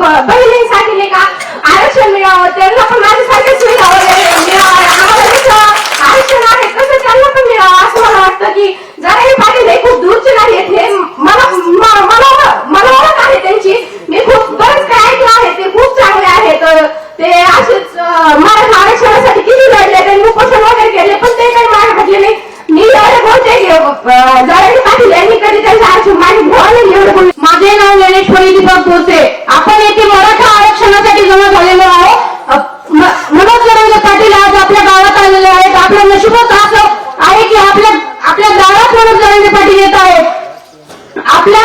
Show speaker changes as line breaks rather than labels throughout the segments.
बहिणींसाठी नाही का आरक्षण मिळावं, त्यांना पण माझ्यासारखेच मिळावं, आरक्षण आहे तसं त्यांना पण मिळावं असं मला वाटतं की जरांगे पाटील हे खूप दूरचे नाहीत, हे मला ओळख आहे त्यांची, मी खूप बरंच काय ऐकलं आहे, ते खूप चांगले आहेत, ते असेच मराठा आरक्षणासाठी किती लढले, त्यांनी उपोषण वगैरे केले पण ते काही मागे हटले नाही. मी एवढे बोलते की जरांगे पाटील यांनी कधी त्यांचं आरक्षण मागे घेऊन एवढे बोलले.
माझे नाव ज्ञानेश्वरी दीपक बोरसे. आपण येथे मराठा आरक्षणासाठी जमा झालेलो आहोत. मनोज जरांगे पाटील आज आपल्या गावात आलेले आहेत. आपलं नशीबच असं आहे की आपल्या गावात मनोज जरांगे पाटील येत आहेत. आपलं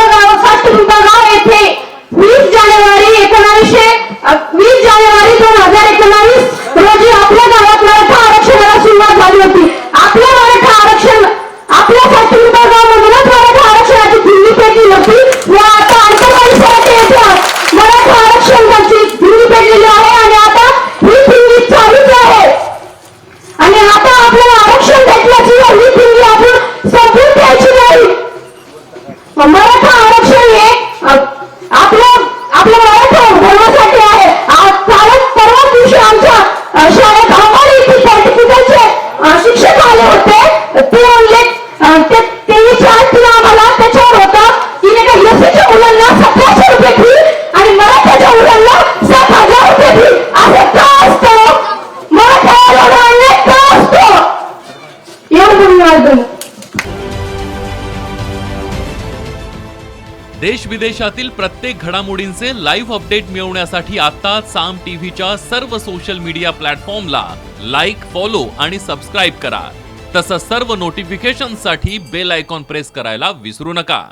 गाव फर्स्ट पिंपळ गाव येथे 20 जानेवारी 2019 रोजी आपल्या गावात मराठा आरक्षणाला सुरुवात झाली होती. आपल्या फर्स्ट पिंपळ गावामधूनच मराठा आरक्षणाची दिल्ली पेटली होती व आता आंतरपरिसराच्या येथे मराठा आरक्षणाची दिल्ली पेटलेली आहे आणि आता ही दिल्ली चालूच आहे. आणि आता आपल्याला आरक्षण भेटल्याची ही दिल्ली आपण संपून द्यायची नाही. मराठा आरक्षण हे आपल्या मराठा धर्मासाठी आहे. परवा दिवशी आमच्या शाळेत आम्हाला सर्टिफिकेटचे शिक्षक आले होते. ते म्हणले ते विचारतील आम्हाला त्याच्यावर होता की एससीच्या मुलांना 1700 रुपये फी आणि मराठ्याच्या मुलांना 7,000 रुपये फी. असं का असतं? मराठ्याला अन्याय का असतो? एवढं धन्यवाद.
देश विदेशातील प्रत्येक घडामोडींचे लाईव्ह अपडेट मिळवण्यासाठी आता साम टीव्हीच्या सर्व सोशल मीडिया प्लॅटफॉर्मला लाईक, फॉलो आणि सबस्क्राईब करा. तसंच सर्व नोटिफिकेशनसाठी बेल आयकॉन प्रेस करायला विसरू नका.